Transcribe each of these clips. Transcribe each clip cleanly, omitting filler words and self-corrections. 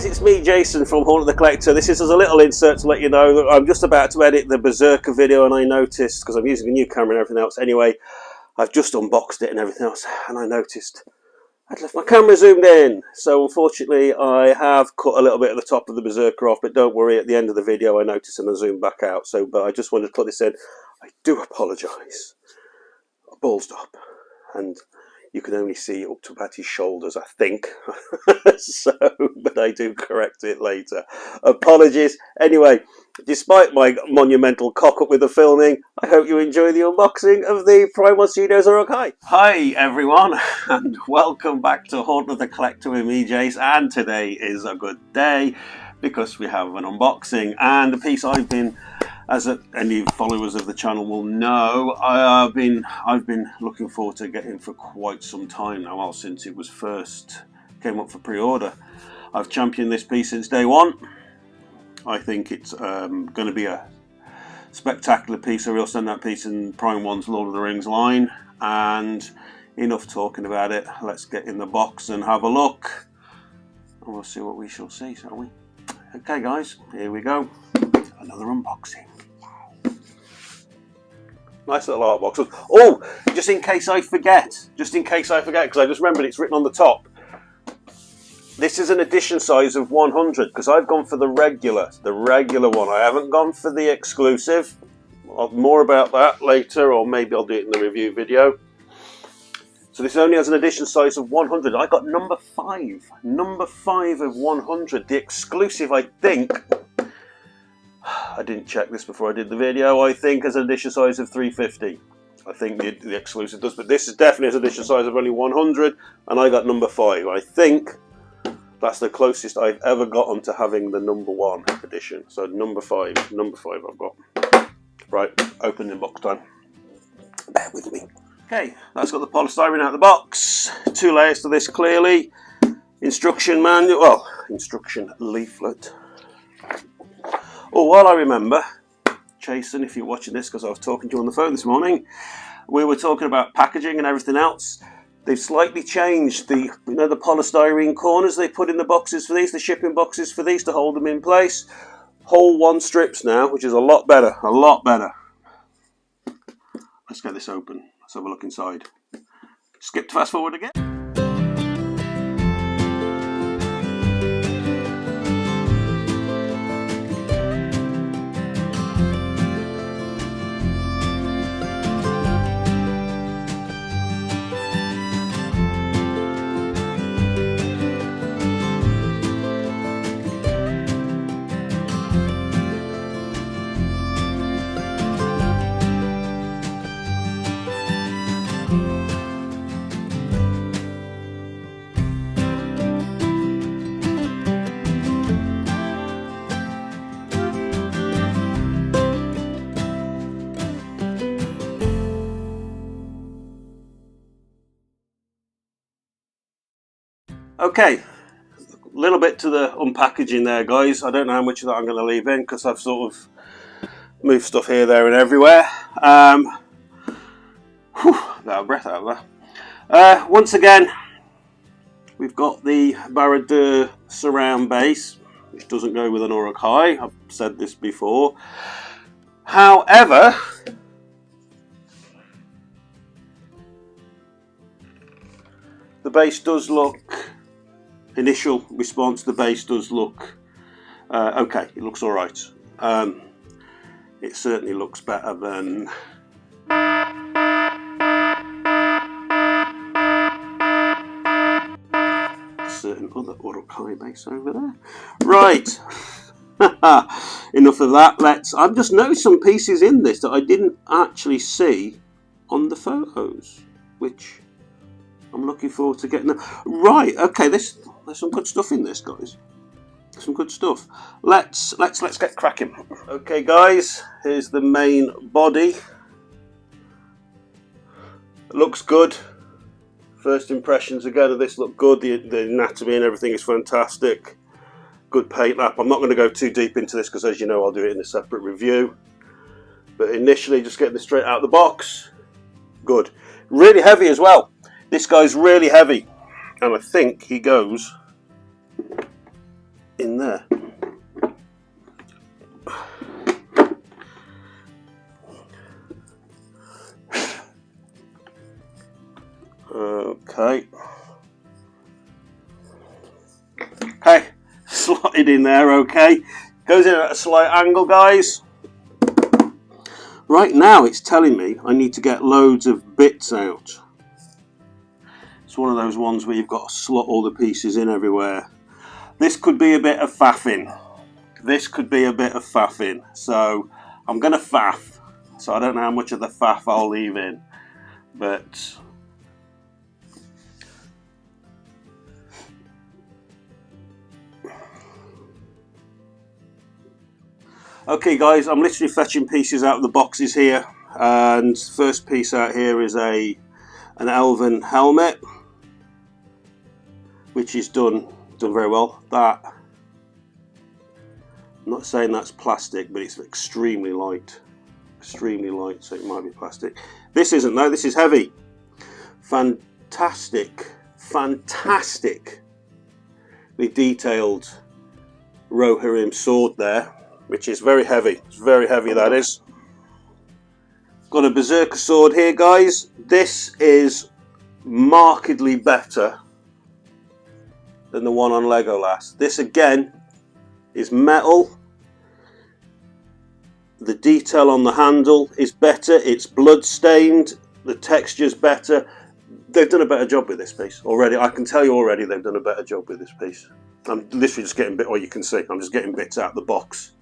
guys, it's me Jason from Haunted the Collector. This is as a little insert to let you know that I'm just about to edit the Berserker video, and I noticed, because I'm using a new camera and everything else anyway, I've just unboxed it and everything else, and I noticed I'd left my camera zoomed in. So unfortunately I have cut a little bit of the top of the Berserker off, but don't worry, at the end of the video I noticed and I zoomed back out. So, but I just wanted to put this in. I do apologise. I ballsed up, and you can only see up to about his shoulders, I think. So, but I do correct it later. Apologies. Anyway, despite my monumental cock-up with the filming, I hope you enjoy the unboxing of the Prime 1 Studios Uruk-hai. Hi everyone, and welcome back to Haunted the Collector with me, Jace. And today is a good day because we have an unboxing, and the piece I've been, as any followers of the channel will know, I've been looking forward to getting for quite some time now, since it was first came up for pre-order. I've championed this piece since day one. I think it's going to be a spectacular piece. I will send that piece in Prime 1's Lord of the Rings line. And enough talking about it. Let's get in the box and have a look, and we'll see what we shall see, shall we? Okay guys, here we go. Another unboxing. Nice little art box. Oh, just in case I forget, because I just remembered it's written on the top. This is an edition size of 100, because I've gone for the regular one. I haven't gone for the exclusive. More about that later, or maybe I'll do it in the review video. So this only has an edition size of 100. I got number 5 of 100. The exclusive, I think, I didn't check this before I did the video, I think has an edition size of 350. I think the exclusive does, but this is definitely an edition size of only 100, and I got number 5. I think that's the closest I've ever gotten to having the number 1 edition. So number 5 I've got. Right, opening box time. Bear with me. Okay, that's got the polystyrene out of the box. 2 layers to this clearly. Instruction manual, well, instruction leaflet. Oh, while I remember, Jason, if you're watching this, because I was talking to you on the phone this morning, we were talking about packaging and everything else. They've slightly changed the, the polystyrene corners they put in the boxes for these, the shipping boxes for these to hold them in place. Whole 1 strips now, which is a lot better, a lot better. Let's get this open. Let's have a look inside. Skip to fast forward again. Okay, a little bit to the unpackaging there, guys. I don't know how much of that I'm going to leave in, because I've sort of moved stuff here, there and everywhere. Got a breath out of that. Once again, we've got the Barad surround base, which doesn't go with an Uruk-hai. I've said this before. However, the base does look, initial response, the base does look okay. It looks alright. It certainly looks better than a certain other Uruk-hai base over there. Right. Enough of that. I've just noticed some pieces in this that I didn't actually see on the photos, which I'm looking forward to getting them. Right, okay, there's some good stuff in this, guys. Some good stuff. Let's get cracking. Okay, guys, here's the main body. It looks good. First impressions again of this look good. The anatomy and everything is fantastic. Good paint lap. I'm not going to go too deep into this because, as you know, I'll do it in a separate review. But initially, just getting this straight out of the box. Good. Really heavy as well. This guy's really heavy, and I think he goes in there. Okay. Okay, slotted in there, okay. Goes in at a slight angle, guys. Right now it's telling me I need to get loads of bits out. It's one of those ones where you've got to slot all the pieces in everywhere. This could be a bit of faffing. This could be a bit of faffing. So I'm going to faff. So I don't know how much of the faff I'll leave in. But okay guys, I'm literally fetching pieces out of the boxes here. And first piece out here is an elven helmet, which is done very well. That, I'm not saying that's plastic, but it's extremely light, so it might be plastic. This isn't though, this is heavy. Fantastically detailed Rohirrim sword there, which is very heavy. It's very heavy, that is. Got a Berserker sword here, guys. This is markedly better than the one on Legolas. This again is metal. The detail on the handle is better. It's blood stained. The texture's better. They've done a better job with this piece already. I can tell you already they've done a better job with this piece. I'm literally just getting you can see, I'm just getting bits out of the box.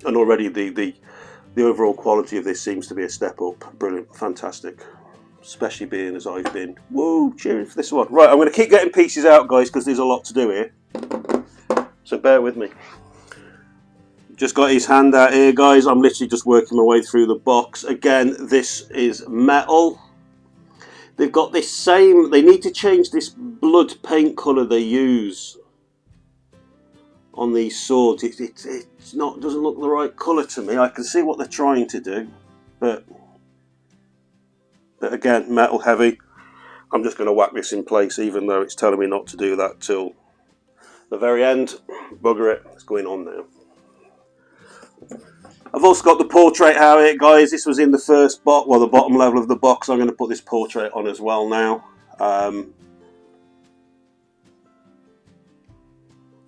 And already the overall quality of this seems to be a step up. Brilliant, fantastic. Especially being as I've been. Whoa, cheering for this one. Right, I'm going to keep getting pieces out, guys, because there's a lot to do here. So bear with me. Just got his hand out here, guys. I'm literally just working my way through the box. Again, this is metal. They've got this same, they need to change this blood paint colour they use on these swords. It's not, doesn't look the right colour to me. I can see what they're trying to do, but again, metal heavy. I'm just going to whack this in place, even though it's telling me not to do that till the very end. Bugger it, it's going on now. I've also got the portrait out here, guys. This was in the first box, well, the bottom level of the box. I'm going to put this portrait on as well now.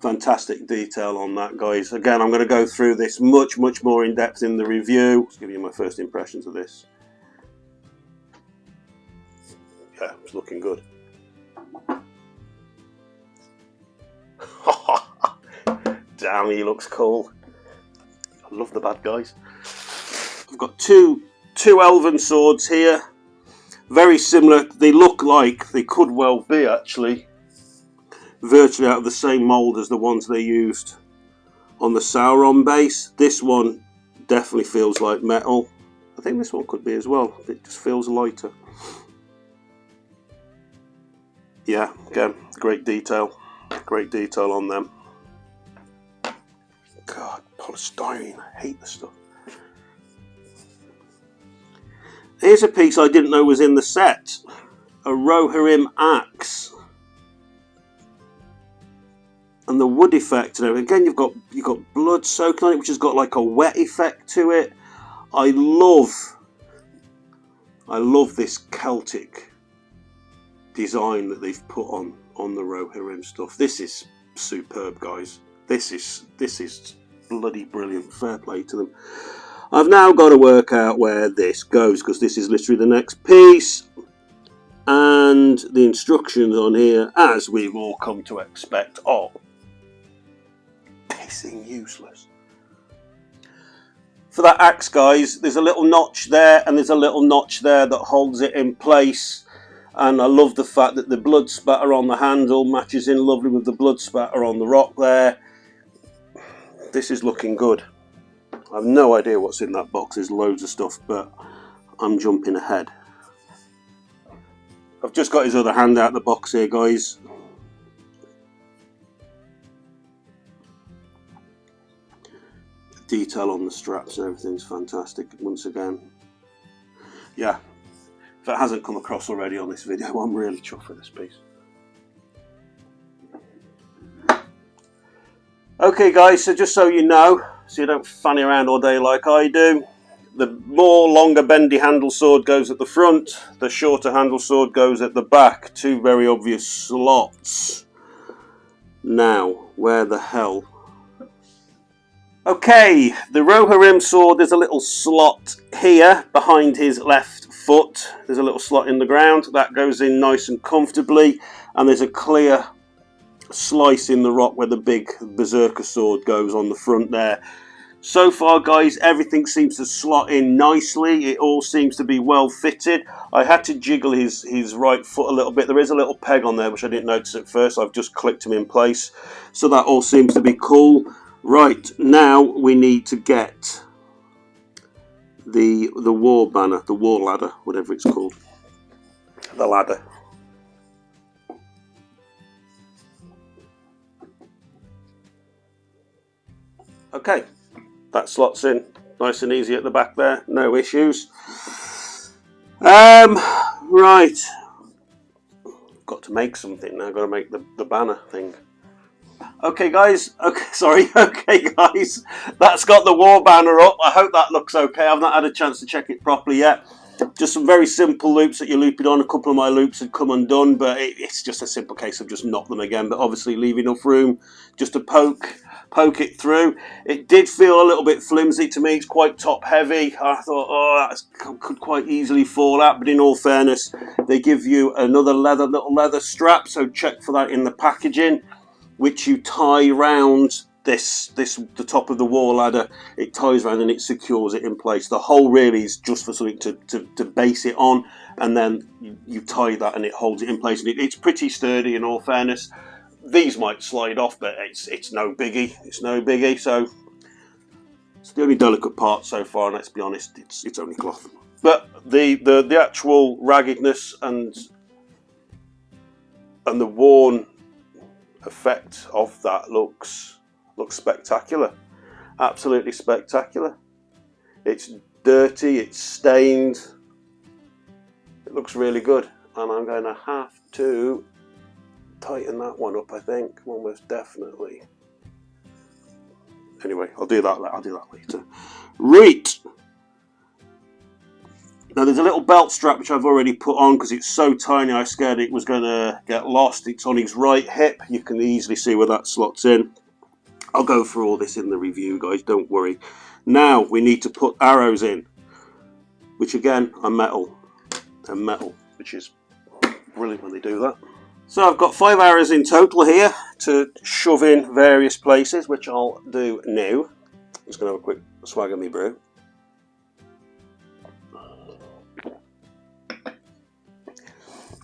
Fantastic detail on that, guys. Again, I'm going to go through this much more in depth in the review. Let's give you my first impressions of this. Yeah, it's looking good. Damn, he looks cool. I love the bad guys. I've got two elven swords here. Very similar. They look like they could well be actually virtually out of the same mould as the ones they used on the Sauron base. This one definitely feels like metal. I think this one could be as well. It just feels lighter. Yeah, again, great detail. Great detail on them. God, polystyrene, I hate this stuff. Here's a piece I didn't know was in the set. A Rohirrim axe. And the wood effect and everything. Again, you've got blood soaking on it, which has got like a wet effect to it. I love this Celtic design that they've put on the Rohirrim stuff. This is superb, guys. This is bloody brilliant. Fair play to them. I've now got to work out where this goes, because this is literally the next piece. And the instructions on here, as we've all come to expect, are pissing useless. For that axe, guys, there's a little notch there and there's a little notch there that holds it in place. And I love the fact that the blood spatter on the handle matches in lovely with the blood spatter on the rock there. This is looking good. I have no idea what's in that box. There's loads of stuff, but I'm jumping ahead. I've just got his other hand out of the box here, guys. The detail on the straps and everything's fantastic once again. Yeah, if it hasn't come across already on this video, I'm really chuffed with this piece. Okay guys, so just so you know, so you don't fanny around all day like I do, the more longer bendy handle sword goes at the front, the shorter handle sword goes at the back. Two very obvious slots. Now, where the hell? Okay, the Rohirrim sword, there's a little slot here behind his left foot. There's a little slot in the ground. That goes in nice and comfortably. And there's a clear slice in the rock where the big Berserker sword goes on the front there. So far, guys, everything seems to slot in nicely. It all seems to be well fitted. I had to jiggle his right foot a little bit. There is a little peg on there, which I didn't notice at first. I've just clicked him in place. So that all seems to be cool. Right, now we need to get the war banner, the war ladder, whatever it's called. The ladder. Okay, that slots in nice and easy at the back there, no issues. Right, got to make something now. Got to make the banner thing. Okay guys, okay guys, that's got the war banner up. I hope that looks okay. I've not had a chance to check it properly yet. Just some very simple loops that you loop it on. A couple of my loops had come undone, but it's just a simple case of just knock them again, but obviously leave enough room just to poke it through. It did feel a little bit flimsy to me. It's quite top heavy. I thought, oh, that could quite easily fall out, but in all fairness, they give you another little leather strap, so check for that in the packaging, which you tie round the top of the war ladder. It ties around and it secures it in place. The hole really is just for something to base it on, and then you tie that and it holds it in place. And it's pretty sturdy in all fairness. These might slide off, but it's no biggie. It's no biggie. So it's the only delicate part so far, and let's be honest, it's only cloth. But the actual raggedness and the worn effect of that looks spectacular. Absolutely spectacular. It's dirty, it's stained. It looks really good, and I'm going to have to tighten that one up, I think, almost definitely. Anyway, I'll do that later. Right. Now there's a little belt strap which I've already put on because it's so tiny I was scared it was going to get lost. It's on his right hip. You can easily see where that slots in. I'll go through all this in the review, guys, don't worry. Now we need to put arrows in, which again are metal. They're metal, which is brilliant when they do that. So I've got 5 arrows in total here to shove in various places, which I'll do now. I'm just going to have a quick swag of me brew.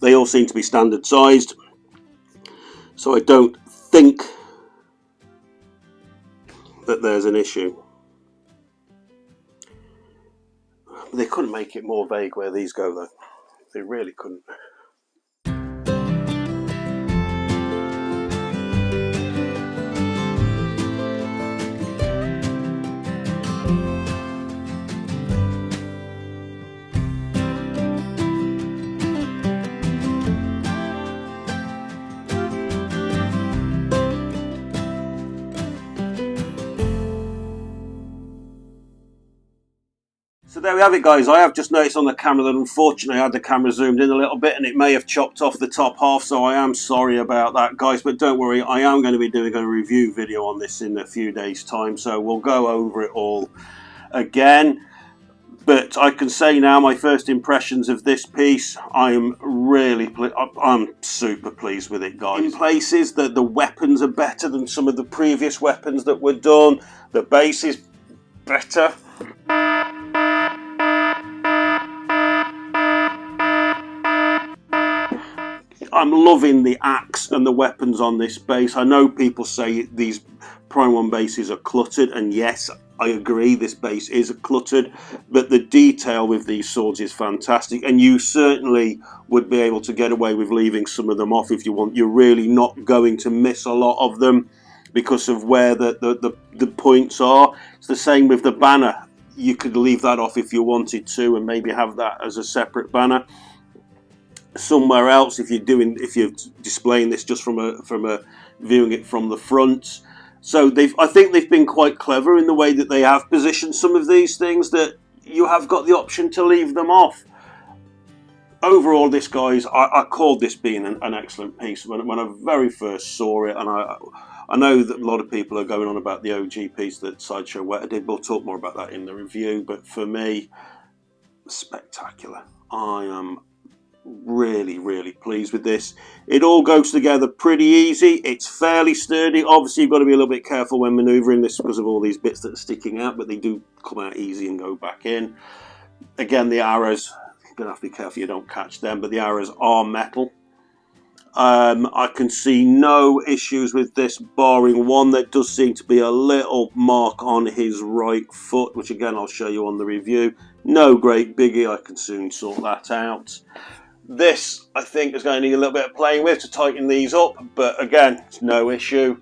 They all seem to be standard sized, so I don't think that there's an issue. They couldn't make it more vague where these go though. They really couldn't. So there we have it, guys. I have just noticed on the camera that unfortunately I had the camera zoomed in a little bit and it may have chopped off the top half, so I am sorry about that, guys, but don't worry, I am going to be doing a review video on this in a few days time, so we'll go over it all again. But I can say now, my first impressions of this piece, I'm super pleased with it, guys. In places, the weapons are better than some of the previous weapons that were done. The base is better. I'm loving the axe and the weapons on this base. I know people say these Prime 1 bases are cluttered, and yes, I agree, this base is cluttered, but the detail with these swords is fantastic, and you certainly would be able to get away with leaving some of them off if you want. You're really not going to miss a lot of them because of where the points are. It's the same with the banner. You could leave that off if you wanted to and maybe have that as a separate banner. Somewhere else, if you're displaying this just from a viewing it from the front, So I think they've been quite clever in the way that they have positioned some of these things, that you have got the option to leave them off. Overall, this, guys, I called this being an excellent piece when I very first saw it, and I know that a lot of people are going on about the OG piece that Sideshow Weta did. We'll talk more about that in the review, but for me, spectacular. I am really, really pleased with this. It all goes together pretty easy. It's fairly sturdy. Obviously, you've got to be a little bit careful when manoeuvring this because of all these bits that are sticking out, but they do come out easy and go back in. Again, the arrows, you're going to have to be careful you don't catch them, but the arrows are metal. I can see no issues with this, barring one that does seem to be a little mark on his right foot, which again I'll show you on the review. No great biggie, I can soon sort that out. This, I think, is going to need a little bit of playing with to tighten these up, but again, it's no issue.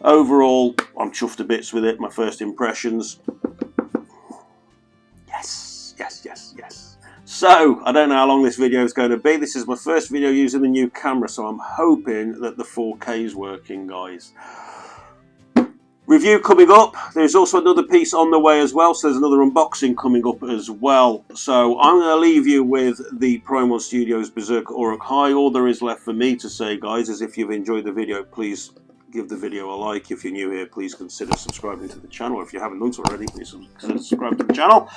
Overall, I'm chuffed to bits with it. My first impressions. Yes, yes, yes, yes. So, I don't know how long this video is going to be. This is my first video using the new camera, so I'm hoping that the 4K is working, guys. Review coming up. There's also another piece on the way as well, so there's another unboxing coming up as well. So I'm going to leave you with the Prime 1 Studios Berserker Uruk-hai. All there is left for me to say, guys, is if you've enjoyed the video, please give the video a like. If you're new here, please consider subscribing to the channel. If you haven't done so already, please consider subscribing to the channel.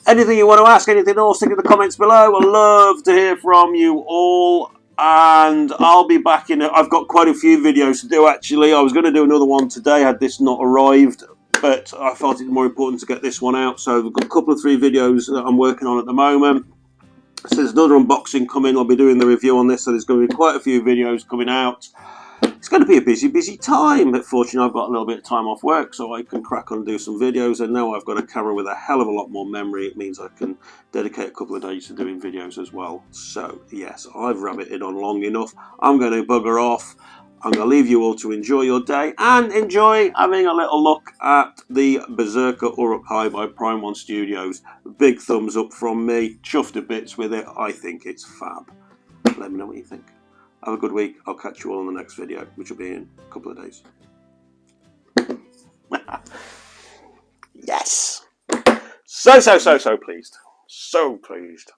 Anything you want to ask, anything else, stick in the comments below. I'd love to hear from you all. And I'll be back in. I've got quite a few videos to do, actually. I was going to do another one today had this not arrived, but I felt it more important to get this one out. So I've got a couple of 3 videos that I'm working on at the moment. So there's another unboxing coming. I'll be doing the review on this, so there's going to be quite a few videos coming out. It's going to be a busy time, but fortunately I've got a little bit of time off work, so I can crack on and do some videos. And now I've got a camera with a hell of a lot more memory. It means I can dedicate a couple of days to doing videos as well. So yes, I've rabbited on long enough. I'm going to bugger off. I'm going to leave you all to enjoy your day and enjoy having a little look at the Berserker Uruk-hai by Prime 1 Studios. Big thumbs up from me. Chuffed to bits with it. I think it's fab. Let me know what you think. Have a good week. I'll catch you all in the next video, which will be in a couple of days. Yes! So pleased. So pleased.